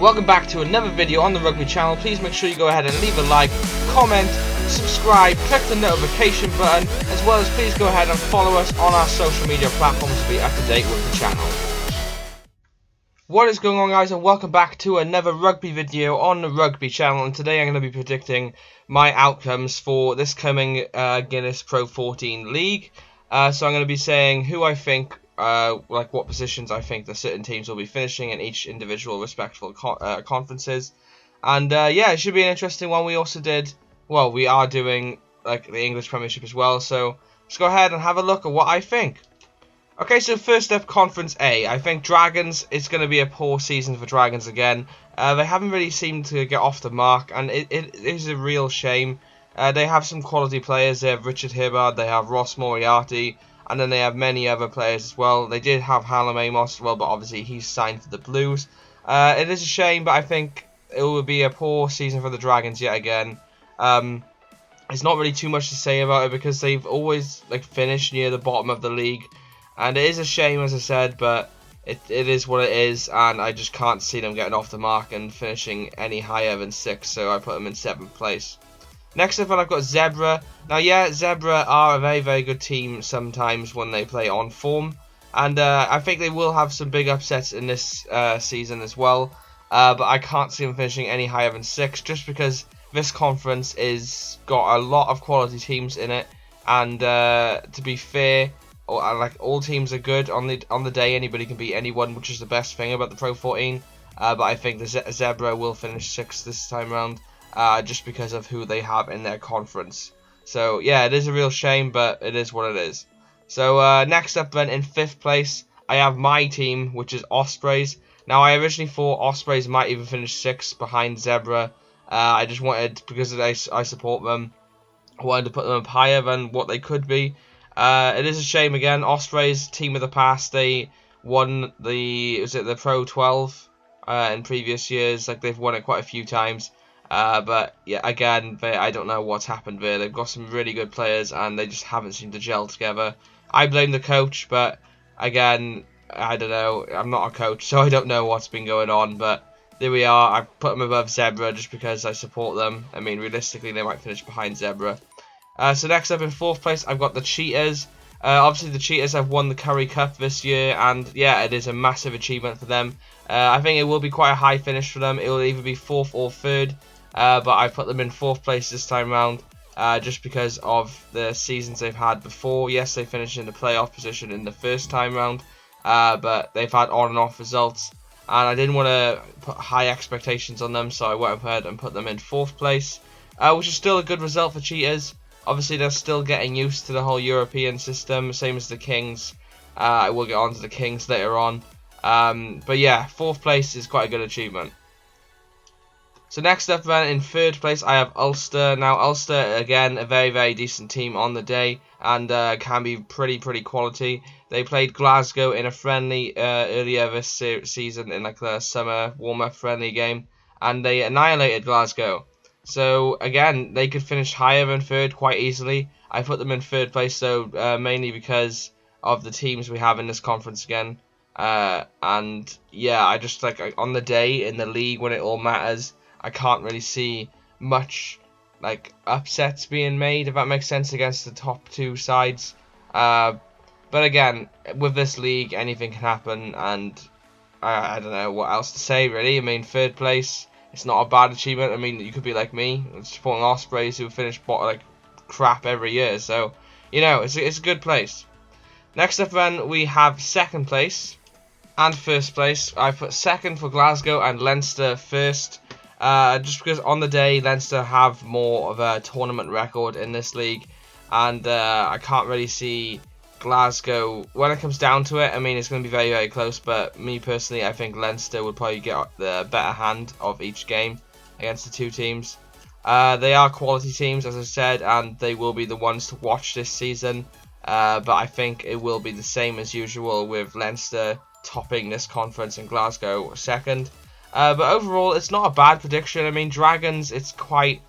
Welcome back to another video on the Rygbi channel. Please make sure you go ahead and leave a like, comment, subscribe, click the notification button, as well as please go ahead and follow us on our social media platforms to be up to date with the channel. What is going on, guys, and welcome back to another Rygbi video on the Rygbi channel. And today I'm going to be predicting my outcomes for this coming Guinness Pro 14 League. So I'm going to be saying who I think, like what positions I think the certain teams will be finishing in each individual respectful conferences. And yeah, it should be an interesting one. We also did, well, we are doing like the English Premiership as well. So let's go ahead and have a look at what I think. Okay, so first up, Conference A. I think Dragons, it's going to be a poor season for Dragons again. They haven't really seemed to get off the mark, and it is a real shame. They have some quality players. They have Richard Hibbard, they have Ross Moriarty, and then they have many other players as well. They did have Hallam Amos as well, but obviously he's signed for the Blues. It is a shame, but I think it will be a poor season for the Dragons yet again. There's not really too much to say about it because they've always finished near the bottom of the league. And it is a shame, as I said, but it is what it is, and I just can't see them getting off the mark and finishing any higher than 6th, so I put them in 7th place. Next up, I've got Zebra. Now, yeah, Zebra are a very, very good team sometimes when they play on form, and I think they will have some big upsets in this season as well, but I can't see them finishing any higher than 6th, just because this conference is got a lot of quality teams in it, and to be fair, all teams are good on the day. Anybody can beat anyone, which is the best thing about the Pro 14. But I think the Zebra will finish 6th this time around, just because of who they have in their conference. So yeah, it is a real shame, but it is what it is. So next up then, in 5th place, I have my team, which is Ospreys. Now, I originally thought Ospreys might even finish 6th behind Zebra. I just wanted, because I support them, I wanted to put them up higher than what they could be. It is a shame again. Ospreys, team of the past, they won the Pro 12 in previous years. They've won it quite a few times. But yeah, again, I don't know what's happened there. They've got some really good players and they just haven't seemed to gel together. I blame the coach, but again, I don't know. I'm not a coach, so I don't know what's been going on. But there we are. I put them above Zebra just because I support them. I mean, realistically, they might finish behind Zebra. So next up in 4th place, I've got the Cheetahs. Obviously, the Cheetahs have won the Curry Cup this year, and yeah, it is a massive achievement for them. I think it will be quite a high finish for them. It will either be 4th or 3rd, but I put them in 4th place this time round, just because of the seasons they've had before. Yes, they finished in the playoff position in the first time round, but they've had on and off results, and I didn't want to put high expectations on them, so I went ahead and put them in 4th place, which is still a good result for Cheetahs. Obviously, they're still getting used to the whole European system, same as the Kings. I will get on to the Kings later on. But yeah, 4th place is quite a good achievement. So next up then, in 3rd place, I have Ulster. Now, Ulster, again, a very, very decent team on the day, and can be pretty quality. They played Glasgow in a friendly earlier this season, in the summer warm-up friendly game, and they annihilated Glasgow. So again, they could finish higher than 3rd quite easily. I put them in 3rd place though, mainly because of the teams we have in this conference again. And yeah, I just on the day in the league when it all matters, I can't really see much upsets being made, if that makes sense, against the top 2 sides. But again, with this league, anything can happen, and I don't know what else to say really. I mean, 3rd place, it's not a bad achievement. I mean, you could be like me, supporting Ospreys who finish crap every year. So, you know, it's a good place. Next up then, we have 2nd place and 1st place. I put 2nd for Glasgow and Leinster 1st. Just because on the day, Leinster have more of a tournament record in this league. And I can't really see Glasgow, when it comes down to it, I mean, it's going to be very, very close, but me personally, I think Leinster would probably get the better hand of each game against the 2 teams. They are quality teams, as I said, and they will be the ones to watch this season, but I think it will be the same as usual with Leinster topping this conference and Glasgow 2nd. But overall, it's not a bad prediction. I mean, Dragons, it's quite,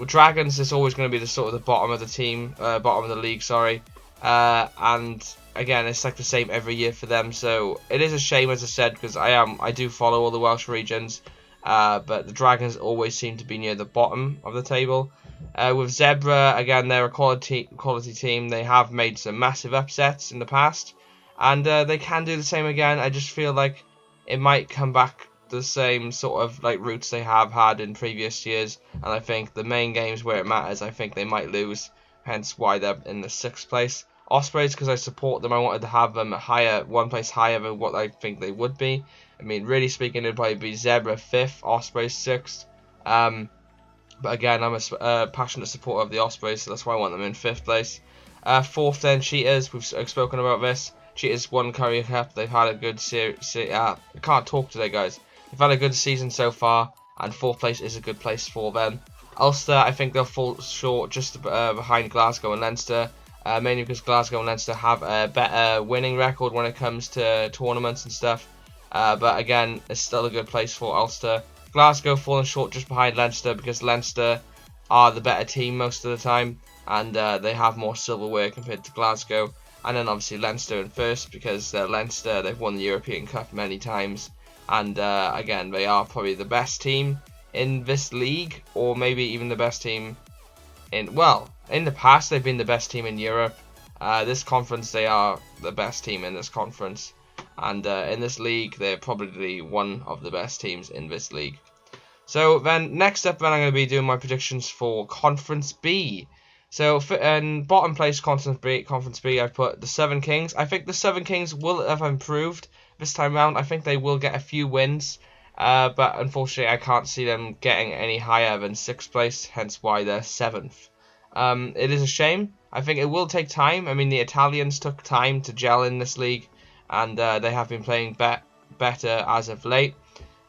Dragons is always going to be the bottom of the team, bottom of the league, sorry. And again, it's like the same every year for them. So it is a shame, as I said, because I do follow all the Welsh regions. But the Dragons always seem to be near the bottom of the table. With Zebra, again, they're a quality team. They have made some massive upsets in the past, and they can do the same again. I just feel like it might come back the same sort of like routes they have had in previous years, and I think the main games where it matters, I think they might lose, hence why they're in the 6th place. Ospreys, because I support them, I wanted to have them higher, one place higher than what I think they would be. I mean, really speaking, it'd probably be Zebra 5th, Ospreys 6th. But again, I'm a passionate supporter of the Ospreys, so that's why I want them in 5th place. 4th then, Cheetahs. We've spoken about this. Cheetahs won Currie Cup. They've had a good I can't talk today, guys. They've had a good season so far, and 4th place is a good place for them. Ulster, I think they'll fall short just behind Glasgow and Leinster. Mainly because Glasgow and Leinster have a better winning record when it comes to tournaments and stuff. But again, it's still a good place for Ulster. Glasgow falling short just behind Leinster because Leinster are the better team most of the time, and they have more silverware compared to Glasgow. And then obviously Leinster in 1st because Leinster, they've won the European Cup many times, and again, they are probably the best team in this league, or maybe even the best team in the past they've been the best team in Europe. This conference, they are the best team in this conference, and in this league they're probably one of the best teams in this league. So then next up, then I'm going to be doing my predictions for Conference B. So in bottom place Conference B, I've put the 7 Kings. I think the 7 Kings will have improved this time around. I think they will get a few wins, but unfortunately I can't see them getting any higher than 6th place, hence why they're 7th. It is a shame. I think it will take time. I mean, the Italians took time to gel in this league, and they have been playing better as of late.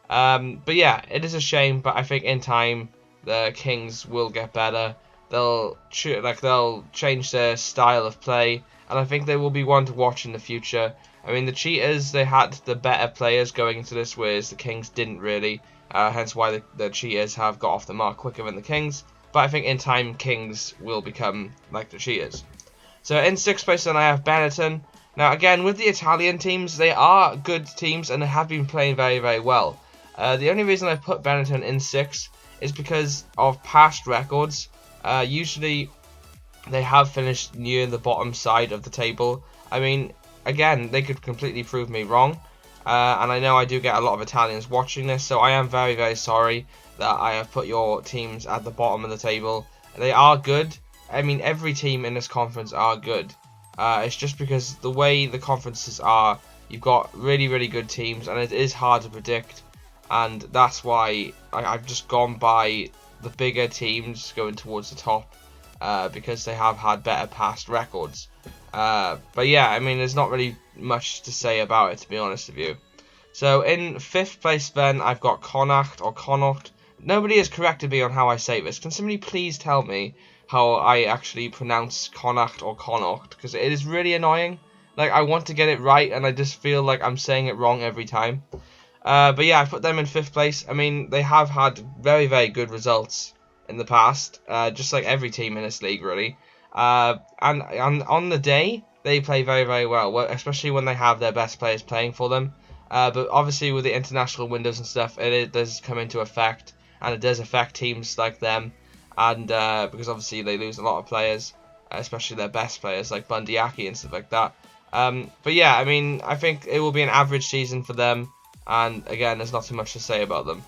But yeah, it is a shame, but I think in time the Kings will get better. They'll change their style of play, and I think they will be one to watch in the future. I mean, the Cheetahs, they had the better players going into this, whereas the Kings didn't really. Hence why the Cheetahs have got off the mark quicker than the Kings. But I think in time, Kings will become like the Cheetahs. So in 6th place, then I have Benetton. Now again, with the Italian teams, they are good teams and they have been playing very, very well. The only reason I put Benetton in 6th is because of past records. Usually they have finished near the bottom side of the table. I mean, again, they could completely prove me wrong. And I know I do get a lot of Italians watching this, so I am very, very sorry that I have put your teams at the bottom of the table. They are good. I mean, every team in this conference are good. It's just because the way the conferences are, you've got really, really good teams, and it is hard to predict. And that's why I've just gone by the bigger teams going towards the top, because they have had better past records. But yeah, I mean, there's not really much to say about it, to be honest with you. So in 5th place then, I've got Connacht or Connacht. Nobody has corrected me on how I say this. Can somebody please tell me how I actually pronounce Connacht or Connacht? Because it is really annoying. Like, I want to get it right, and I just feel like I'm saying it wrong every time. But yeah, I put them in 5th place. I mean, they have had very, very good results in the past, just like every team in this league, really. And on the day, they play very, very well, especially when they have their best players playing for them. But obviously, with the international windows and stuff, it does come into effect, and it does affect teams like them. And because obviously they lose a lot of players, especially their best players like Bundyaki and stuff like that. But yeah, I mean, I think it will be an average season for them. And again, there's not too much to say about them.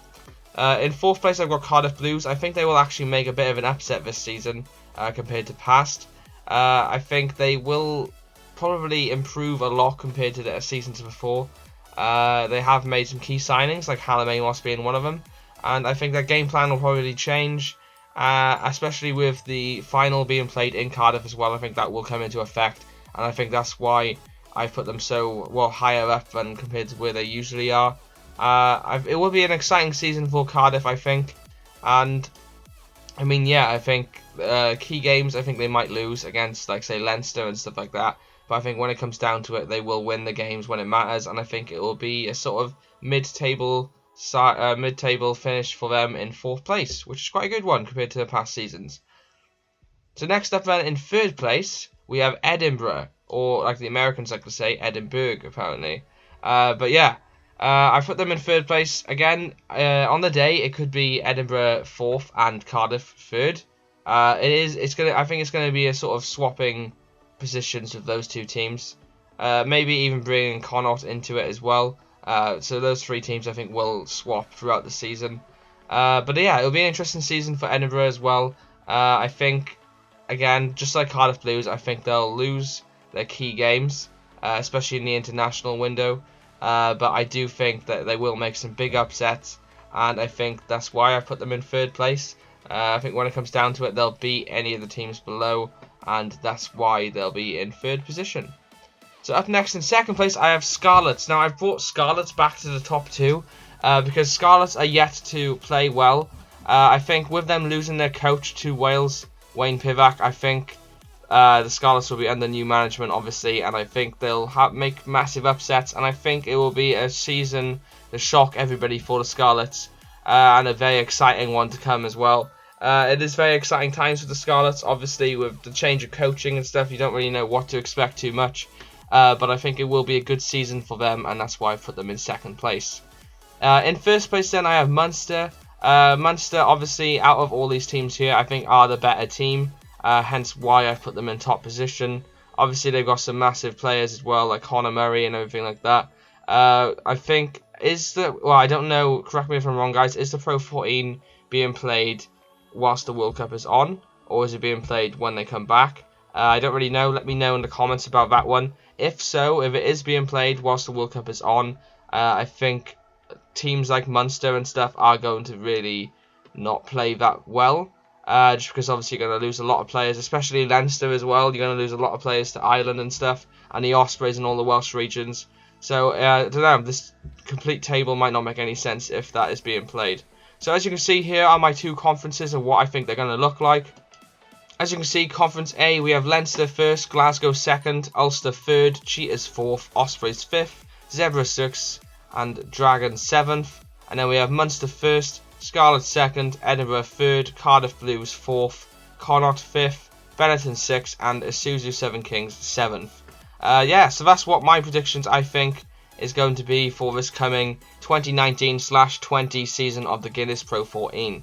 In 4th place, I've got Cardiff Blues. I think they will actually make a bit of an upset this season compared to past. I think they will probably improve a lot compared to their seasons before. They have made some key signings, like Hallam Amos being one of them. And I think their game plan will probably change, especially with the final being played in Cardiff as well. I think that will come into effect. And I think that's why I've put them so higher up than compared to where they usually are. It will be an exciting season for Cardiff, I think. And I mean, yeah, I think key games, I think they might lose against, like, say, Leinster and stuff like that. But I think when it comes down to it, they will win the games when it matters. And I think it will be a sort of mid-table finish for them in 4th place, which is quite a good one compared to past seasons. So next up then, in 3rd place, we have Edinburgh. or like the Americans like to say, Edinburgh, apparently. But yeah, I put them in third place. Again, on the day, it could be Edinburgh 4th and Cardiff 3rd. I think it's gonna be a sort of swapping positions with those two teams. Maybe even bringing Connaught into it as well. So those three teams I think will swap throughout the season. But yeah, it'll be an interesting season for Edinburgh as well. I think, again, just like Cardiff Blues, I think they'll lose their key games, especially in the international window. But I do think that they will make some big upsets, and I think that's why I put them in third place. I think when it comes down to it, they'll beat any of the teams below, and that's why they'll be in third position. So up next in second place, I have Scarlets. Now, I've brought Scarlets back to the top two because Scarlets are yet to play well. I think with them losing their coach to Wales, Wayne Pivac, I think the Scarlets will be under new management, obviously, and I think they'll make massive upsets, and I think it will be a season to shock everybody for the Scarlets, and a very exciting one to come as well. It is very exciting times for the Scarlets, obviously, with the change of coaching and stuff. You don't really know what to expect too much, but I think it will be a good season for them, and that's why I put them in second place. In first place, then, I have Munster. Munster, obviously, out of all these teams here, I think are the better team, hence why I put them in top position. Obviously, they've got some massive players as well, like Conor Murray and everything like that. I think, I don't know, correct me if I'm wrong, guys, is the Pro 14 being played whilst the World Cup is on, or is it being played when they come back? I don't really know. Let me know in the comments about that one. If so, if it is being played whilst the World Cup is on, I think teams like Munster and stuff are going to really not play that well, just because obviously you're going to lose a lot of players, especially Leinster as well. You're going to lose a lot of players to Ireland and stuff, and the Ospreys and all the Welsh regions. So I don't know, this complete table might not make any sense if that is being played. So as you can see, here are my two conferences and what I think they're going to look like. As you can see, Conference A, we have Leinster 1st, Glasgow 2nd, Ulster 3rd, Cheetahs 4th, Ospreys 5th, Zebra 6th, and Dragons 7th. And then we have Munster 1st, Scarlet 2nd, Edinburgh 3rd, Cardiff Blues 4th, Connaught 5th, Benetton 6th, and Isuzu 7 Kings 7th. Yeah, so that's what my predictions I think is going to be for this coming 2019/20 season of the Guinness Pro 14.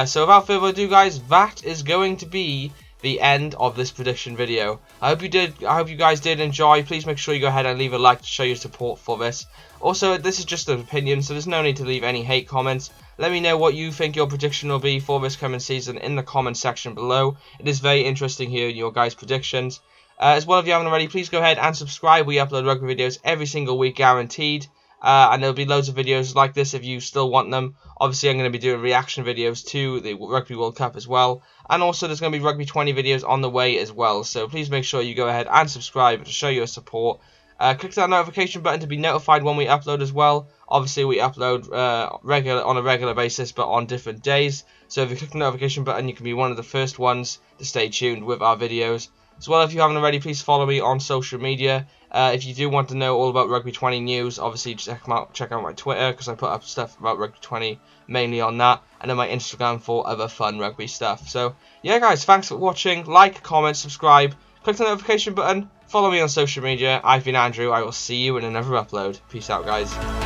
So without further ado, guys, that is going to be the end of this prediction video. I hope you guys did enjoy. Please make sure you go ahead and leave a like to show your support for this. Also, this is just an opinion, so there's no need to leave any hate comments. Let me know what you think your prediction will be for this coming season in the comment section below. It is very interesting hearing your guys' predictions. As well, if you haven't already, please go ahead and subscribe. We upload rugby videos every single week, guaranteed. And there'll be loads of videos like this if you still want them. Obviously, I'm going to be doing reaction videos to the Rugby World Cup as well. And also, there's going to be Rugby 20 videos on the way as well. So please make sure you go ahead and subscribe to show your support. Click that notification button to be notified when we upload as well. Obviously, we upload on a regular basis, but on different days. So if you click the notification button, you can be one of the first ones to stay tuned with our videos. As well, if you haven't already, please follow me on social media. If you do want to know all about Rugby 20 news, obviously check out my Twitter, because I put up stuff about Rugby 20 mainly on that, and then my Instagram for other fun rugby stuff. So yeah, guys, thanks for watching. Like, comment, subscribe, click the notification button, follow me on social media. I've been Andrew. I will see you in another upload. Peace out, guys.